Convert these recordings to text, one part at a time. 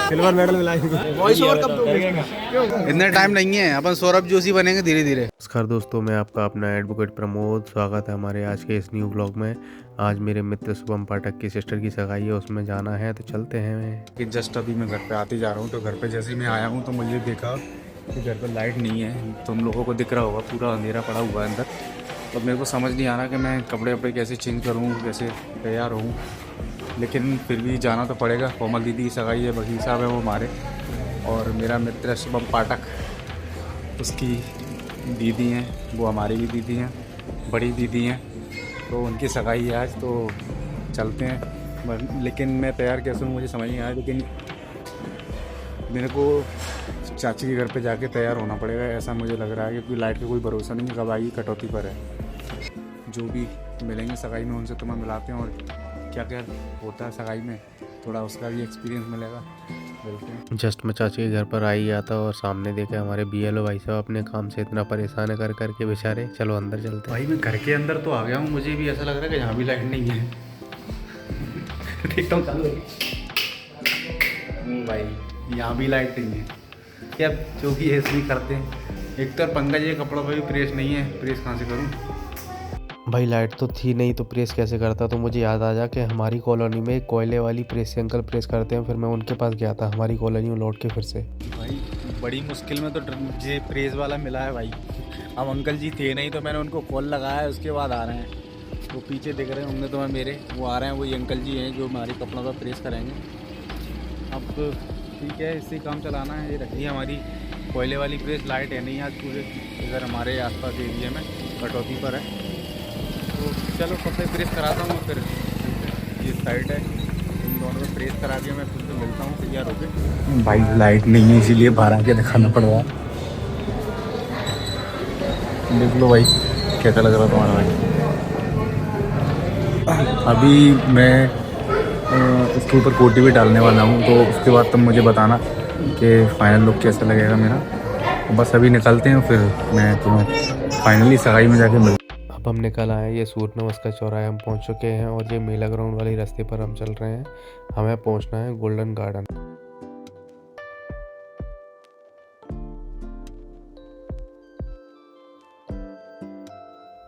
Silver medal मिला। इतने time नहीं है, अपन सौरभ जोशी बनेंगे धीरे धीरे। नमस्कार दोस्तों, मैं आपका अपना एडवोकेट प्रमोद, स्वागत है हमारे आज के इस न्यू ब्लॉग में। आज मेरे मित्र शुभम पाठक की सिस्टर की सगाई है, उसमें जाना है तो चलते हैं। कि जस्ट अभी मैं घर पे आते जा रहा हूँ, तो घर पे जैसे ही मैं आया हूँ तो मुझे देखा कि घर पर लाइट नहीं है। तुम लोगों को दिख रहा होगा, पूरा अंधेरा पड़ा हुआ है अंदर। तो मेरे को समझ नहीं आ रहा कि मैं कपड़े वपड़े कैसे चेंज करूँ, कैसे तैयार हूँ, लेकिन फिर भी जाना तो पड़ेगा। कोमल दीदी की सगाई है, वकील साहब है वो हमारे, और मेरा मित्र शुभम पाठक, उसकी दीदी हैं, वो हमारी भी दीदी हैं, बड़ी दीदी हैं, तो उनकी सगाई है आज। तो चलते हैं, लेकिन मैं तैयार कैसे हूँ मुझे समझ नहीं आया। लेकिन मेरे को चाची के घर पे जाके तैयार होना पड़ेगा, ऐसा मुझे लग रहा है, क्योंकि लाइट का कोई भरोसा नहीं है, कब आएगी, कटौती पर है। जो भी मिलेंगे सगाई में उनसे तो मैं मिलाते हैं, और क्या क्या होता है सगाई में, थोड़ा उसका भी एक्सपीरियंस मिलेगा। मिलते हैं। जस्ट मैं चाची के घर पर आई गया था और सामने देखे हमारे BLO भाई साहब अपने काम से इतना परेशान कर करके बेचारे। चलो अंदर चलते हैं। भाई मैं घर के अंदर तो आ गया हूँ, मुझे भी ऐसा लग रहा है कि यहाँ भी लाइट नहीं है। देखता हूँ, चालू है भाई, यहाँ भी लाइट नहीं है। क्या जो भी है इसमें करते हैं। एक तो पंकज ये कपड़ों पर भी प्रेस नहीं है, प्रेस कहाँ से करूँ भाई? लाइट तो थी नहीं तो प्रेस कैसे करता? तो मुझे याद आ जा कि हमारी कॉलोनी में एक कोयले वाली प्रेस से अंकल प्रेस करते हैं, फिर मैं उनके पास गया था हमारी कॉलोनी में लौट के फिर से। भाई बड़ी मुश्किल में तो मुझे प्रेस वाला मिला है भाई। अब अंकल जी थे नहीं तो मैंने उनको कॉल लगाया, उसके बाद आ रहे हैं। वो पीछे दिख रहे होंगे तो मैं मेरे, वो आ रहे हैं, वही अंकल जी हैं जो हमारी कपड़ों पर प्रेस करेंगे। अब ठीक है, इससे काम चलाना है। ये रखी है हमारी कोयले वाली प्रेस। लाइट है नहीं आज पूरे इधर हमारे आसपास एरिया में, कटौती पर है। तो चलो कपड़े प्रेस कराता हूँ, फिर ये साइड है, इन दोनों को प्रेस करा के मैं फिर से मिलता हूँ तैयार होकर। भाई लाइट नहीं है, इसीलिए बाहर आके दिखाना पड़ रहा है। देख लो भाई कैसा लग रहा तुम्हारा भाई। अभी मैं उसके ऊपर कोटी भी डालने वाला हूँ, तो उसके बाद तुम मुझे बताना कि फाइनल लुक कैसा लगेगा मेरा। तो बस अभी निकलते हैं, फिर मैं तुम्हें फाइनली सगाई में जाके मिलूँ। अब हम निकल आए, ये सूर्य नमस्कार चौराहे हम पहुंच चुके हैं, और ये मेला ग्राउंड वाले रास्ते पर हम चल रहे हैं। हमें पहुंचना है गोल्डन गार्डन।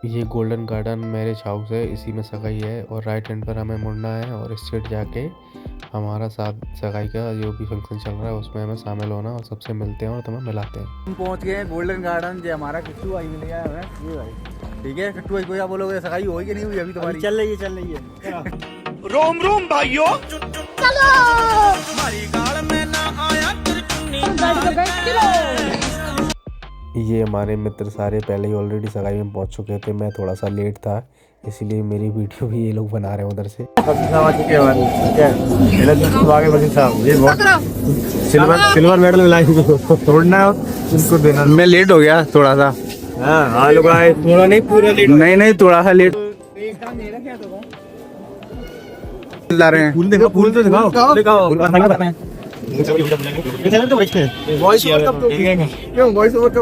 ये गोल्डन गार्डन मैरिज हाउस है, इसी में सगाई है, और राइट हैंड पर हमें मुड़ना है और स्ट्रेट जाके हमारा साथ सगाई का जो भी फंक्शन चल रहा है उसमें हमें शामिल होना, और सबसे मिलते हैं और तुम्हें मिलाते हैं। हम पहुंच गए हैं गोल्डन गार्डन। जो हमारा किट्टू भाई मिल गया हमें, ये भाई ठीक है। किट्टू भाई को क्या बोलोगे, सगाई होगी कि नहीं हुई अभी तुम्हारी? चल रही है। रोम रोम भाइयों, चलो हमारी गाड़ में ना आया ये हमारे मित्र सारे पहले ही ऑलरेडी सगाई में पहुंच चुके थे। मैं थोड़ा सा लेट था, इसीलिए मेरी वीडियो भी ये लोग बना रहे हैं उधर से। सिल्वर मेडल मिला छोड़ना उनको देना। मैं लेट हो गया थोड़ा सा। हाँ लोग आए, थोड़ा नहीं पूरा लेट, नहीं थोड़ा सा लेट ला रहे हैं। फूल देखो, फूल तो दिखाओ।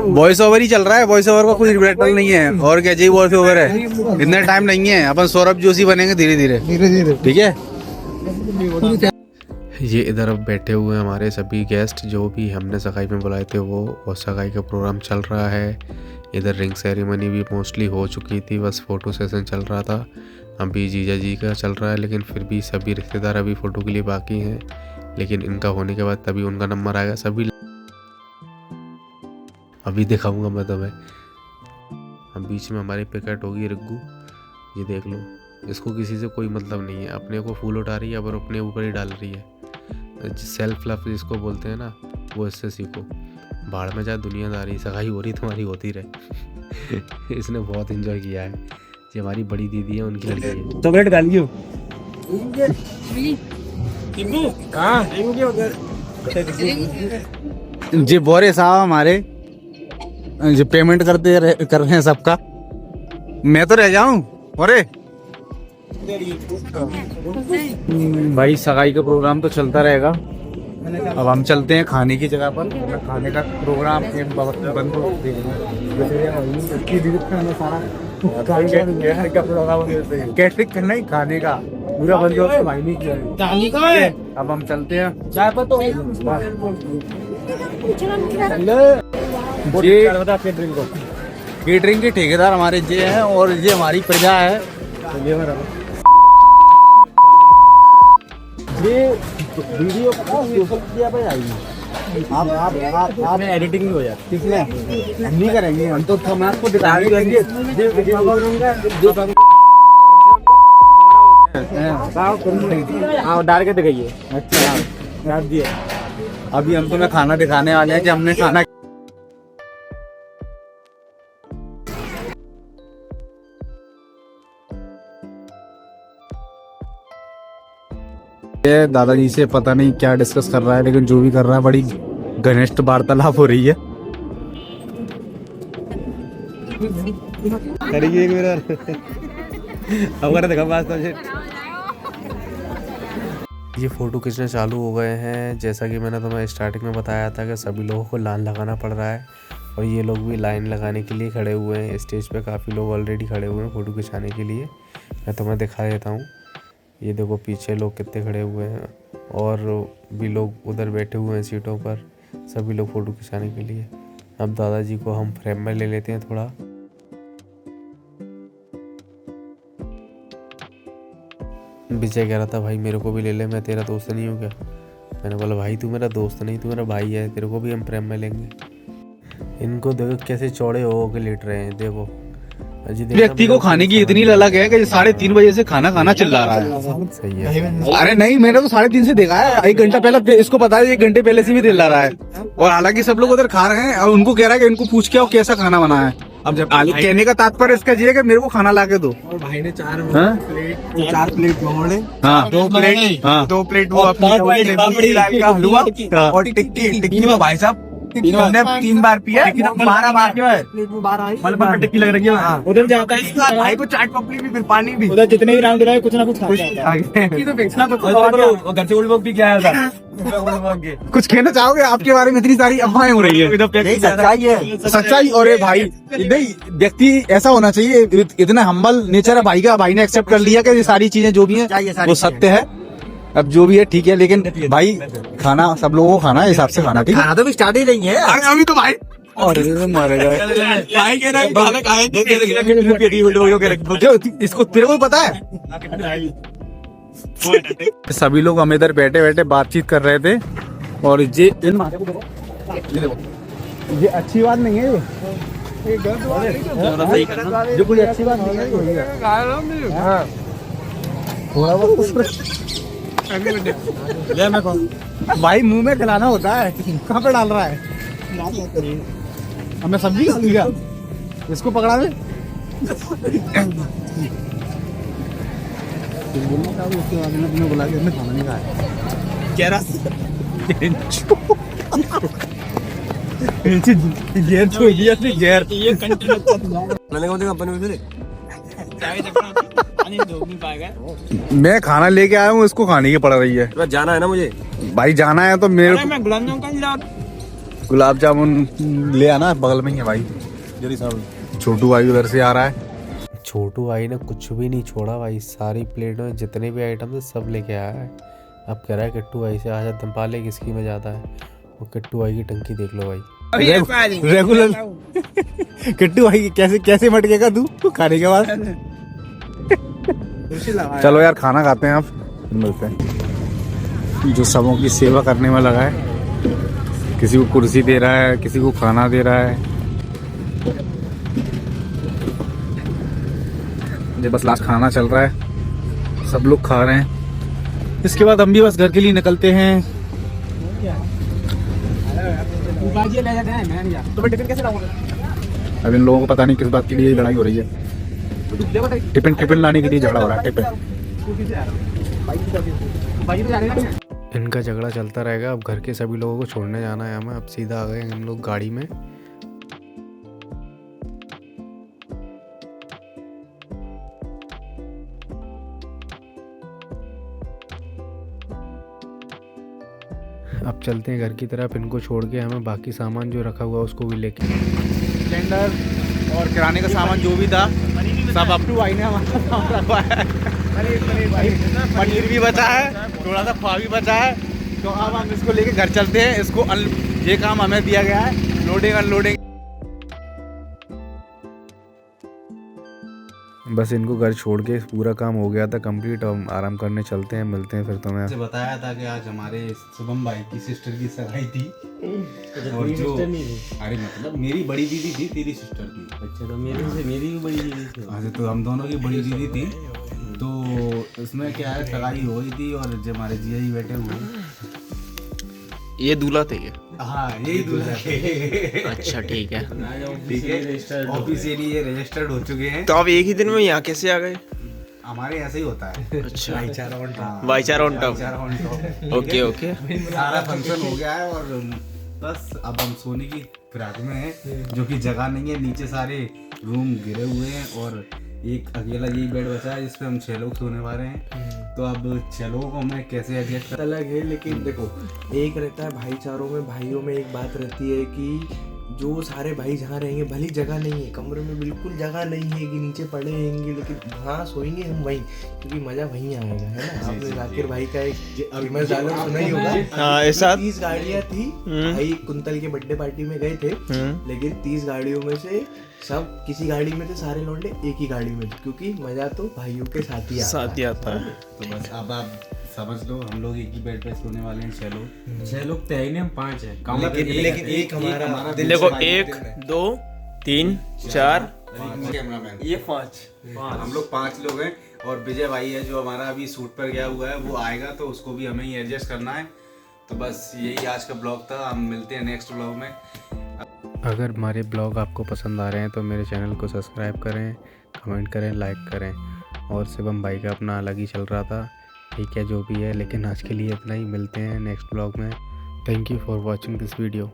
वॉइस ओवर ही चल रहा है, वॉइस ओवर का कोई बैटल नहीं है। और क्या जी, वॉइस ओवर है। इतना टाइम नहीं है, अपन सौरभ जोशी बनेंगे धीरे धीरे। ठीक है। ये इधर अब बैठे हुए हमारे सभी गेस्ट जो भी हमने सगाई में बुलाए थे वो, और सगाई का प्रोग्राम चल रहा है। इधर रिंग सेरेमनी भी मोस्टली हो चुकी थी, बस फ़ोटो सेशन चल रहा था। अभी जीजा जी का चल रहा है, लेकिन फिर भी सभी रिश्तेदार अभी फ़ोटो के लिए बाकी हैं। लेकिन इनका होने के बाद तभी उनका नंबर आएगा। सभी अभी दिखाऊंगा मैं तुम्हें। अब बीच में हमारी पिकट होगी रिग्गू, ये देख लो। इसको किसी से कोई मतलब नहीं है, अपने को फूल उठा रही है और अपने ऊपर ही डाल रही है। सेल्फ लव जिसको बोलते हैं ना, वो इससे सीखो। भाड़ में जा दुनियादारी, सगाई हो रही तुम्हारी होती रहे। इसने बहुत एंजॉय किया है। ये हमारी बड़ी दीदी है, उनकी लड़की है। चॉकलेट डालियो। जी बोरे साहब हमारे जो पेमेंट कर रहे हैं सबका, मैं तो रह जाऊं। अरे भाई सगाई का प्रोग्राम तो चलता रहेगा। अब हम चलते हैं खाने की जगह पर। खाने का प्रोग्राम बंद हो कैटरिंग करना ही खाने का। पूरा बंद हो भाई नहीं किया। चांदी का है अब हम चलते हैं। चाय पर तो ये केटरिंग के ठेकेदार हमारे ये हैं और ये हमारी प्रजा है। ये वीडियो सोशल मीडिया पे आएगी। आप एडिटिंग नहीं हो जाए किसमें हम नहीं करेंगे। हम तो हम आपको दिखाएंगे डाल के दिखाइए। अच्छा दिए अभी हम तुम्हें खाना दिखाने वाले हैं कि हमने खाना। ये दादाजी से पता नहीं क्या डिस्कस कर रहा है, लेकिन जो भी कर रहा है बड़ी घनिष्ठ वार्तालाप हो रही है। ये फ़ोटो खींचना चालू हो गए हैं। जैसा कि मैंने तुम्हें स्टार्टिंग में बताया था कि सभी लोगों को लाइन लगाना पड़ रहा है और ये लोग भी लाइन लगाने के लिए खड़े हुए हैं। स्टेज पे काफ़ी लोग ऑलरेडी खड़े हुए हैं फ़ोटो खिंचाने के लिए। मैं तुम्हें दिखा देता हूँ। ये देखो पीछे लोग कितने खड़े हुए हैं और भी लोग उधर बैठे हुए हैं सीटों पर, सभी लोग फ़ोटो खिंचाने के लिए। अब दादाजी को हम फ्रेम में ले लेते हैं थोड़ा। विजय कह रहा था भाई मेरे को भी ले ले, मैं तेरा दोस्त नहीं हूँ क्या? मैंने बोला भाई तू मेरा दोस्त नहीं, तू मेरा भाई है, तेरे को भी हम फ्रेम में लेंगे। इनको देखो कैसे चौड़े हो के लेट रहे हैं। देखो व्यक्ति को खाने की इतनी ललक है कि 3:30 बजे से खाना खाना चिल्ला रहा है। सही है। अरे नहीं, मैंने तो 3:30 से देखा है। 1 घंटा पहले इसको पता है, 1 घंटे पहले से भी चिल्ला रहा है। और हालांकि सब लोग उधर खा रहे हैं और उनको कह रहा है कि इनको पूछ के आओ कैसा खाना बना है। अब जब कहने का तात्पर्य इसका ये है कि मेरे को खाना ला के दो। और भाई ने 4 प्लेट मोहड़े, हाँ 2 प्लेट, हाँ 2 प्लेट वो अपनी हलवा और टिक्की में भाई साहब हमने 3 बार पिया, 12 बार पिया है। मतलब टिक्की लग रही है। उधर जाता है भाई को चाट पपड़ी भी, फिर पानी भी। उधर जितने भी राउंड रहे कुछ ना कुछ खा तो घर से उड़ भी क्या था। कुछ कहना चाहोगे? आपके बारे में इतनी सारी अफवाहें हो रही है। सच्चाई है, सच्चाई। और ये भाई नहीं, व्यक्ति ऐसा होना चाहिए, इतना हम्बल नेचर है भाई का। भाई ने एक्सेप्ट कर लिया कि ये सारी चीजें जो भी हैं वो सत्य है। अब जो भी है ठीक है, लेकिन भाई खाना सब लोगों को खाना है, हिसाब से खाना। ठीक है, खाना तो भी स्टार्ट ही नहीं है अभी तो भाई और मारे गए भाई कह रहा है खाना खाए इसको तेरे को पता है। सभी लोग हम इधर बैठे बैठे बातचीत कर रहे थे और ये अच्छी बात नहीं है। जो कोई अच्छी बात नहीं है। थोड़ा बहुत भाई मुंह में खिलाना होता है। कहाँ पे डाल रहा है? हमने सब्जी खा लिया, इसको पकड़ा दे। उसके बाद में बोला कि हमने खाना नहीं खाया। कह रहा मैं खाना लेके आया हूँ, इसको खाने की पड़ रही है। जाना है ना मुझे भाई जाना है तो मेरे मैं गुलाब जामुन ले आना, बगल में ही है भाई। छोटू भाई उधर से आ रहा है। छोटू भाई ने कुछ भी नहीं छोड़ा भाई, सारी प्लेट में जितने भी आइटम थे सब लेके आया है। अब कह रहा है किट्टू भाई से आज दम पा ले किसकी में जाता है। वो किट्टू भाई की टंकी देख लो भाई, रेगुलर। किट्टू भाई कैसे कैसे मटकेगा तू खाने के बाद? चलो यार खाना खाते हैं, आप मिलते हैं। जो सबों की सेवा करने में लगा है, किसी को कुर्सी दे रहा है, किसी को खाना दे रहा है। ये बस लास्ट खाना चल रहा है, सब लोग खा रहे हैं। इसके बाद हम भी बस घर के लिए निकलते हैं। अब इन लोगों को पता नहीं किस बात के लिए लड़ाई हो रही है। टिफिन लाने के लिए झगड़ा हो रहा है। टिफिन इनका झगड़ा चलता रहेगा। अब घर के सभी लोगों को छोड़ने जाना है हमें। अब सीधा आ गए हम लोग गाड़ी में। अब चलते हैं घर की तरफ। इनको छोड़ के हमें बाकी सामान जो रखा हुआ है उसको भी लेके, सिलेंडर और किराने का सामान जो भी था सब अप टू आई ने हमारा सामान रखवाया है। पनीर भी बचा है, थोड़ा सा खा भी बचा है, तो अब हम इसको लेके घर चलते हैं। इसको ये काम हमें दिया गया है, लोडिंग अनलोडिंग। बस इनको घर छोड़ के पूरा काम हो गया था कंप्लीट। हम आराम करने चलते हैं, मिलते हैं फिर तुम्हें। से बताया था कि आज हमारे शुभम भाई की सिस्टर की सगाई थी, और जो अरे मतलब मेरी बड़ी दीदी थी, तेरी सिस्टर थी। अच्छा, तो मेरी भी बड़ी दीदी थी। अच्छा, तो हम दोनों की बड़ी दीदी थी। तो इसमें क्या है, सगाई हो गई थी और जो हमारे जिया जी बैठे हुए, ये दूल्हा थे क्या? हाँ यही दूल्हा थे। अच्छा, ठीक है। ठीक है, ऑफिशियली ये रजिस्टर्ड हो चुके हैं। तो आप एक ही दिन में यहाँ कैसे आ गए? हमारे ऐसे ही होता है। अच्छा, भाईचारा on top। भाईचारा on top। भाईचारा on top। Okay okay. सारा फंक्शन हो गया है और बस अब हम सोने की फिराक में हैं, जो कि जगह नहीं है। नीचे सारे रूम गिरे हुए हैं और एक अकेला यही बेड बचा है जिसपे हम 6 लोग सोने वाले हैं। तो अब 6 लोगों को हमें कैसे एडजस्ट कर अलग है, लेकिन देखो एक रहता है भाईचारों में, भाइयों में एक बात रहती है कि जो सारे भाई जहाँ रहेंगे, भली जगह नहीं है कमरे में, बिल्कुल जगह नहीं है कि नीचे पड़े रहेंगे, लेकिन वहाँ सोएंगे हम वहीं, क्योंकि मजा वहीं आएगा, है ना। आपने जाकिर भाई का एक फेमस डायलॉग सुना ही होगा। हाँ, ऐसा 30 गाड़ियाँ थी, भाई कुंतल के बर्थडे पार्टी में गए थे, लेकिन 30 गाड़ियों में से सब किसी गाड़ी में थे, सारे लौंडे एक ही गाड़ी में थे, क्योंकि मजा तो भाइयों के साथ ही आता है। तो बस अब आप समझ लो, हम लोग एक ही बेड पे सोने वाले हैं। 6 लोग, 6 लोग तय नहीं, हम 5 हैं। लेकिन एक हमारा देखो, 1 2 3 4 कैमरामैन, ये 5 हम लोग 5 लोग हैं। और विजय भाई है जो हमारा अभी शूट पर गया हुआ है, वो आएगा तो उसको भी हमें ही एडजस्ट करना है। तो बस यही आज का ब्लॉग था, हम मिलते हैं नेक्स्ट ब्लॉग में। अगर हमारे ब्लॉग आपको पसंद आ रहे हैं तो मेरे चैनल को सब्सक्राइब करें, कमेंट करें, लाइक करें। और शिवम भाई का अपना अलग ही चल रहा था, ठीक है जो भी है, लेकिन आज के लिए इतना ही। मिलते हैं नेक्स्ट ब्लॉग में। Thank you for watching this video.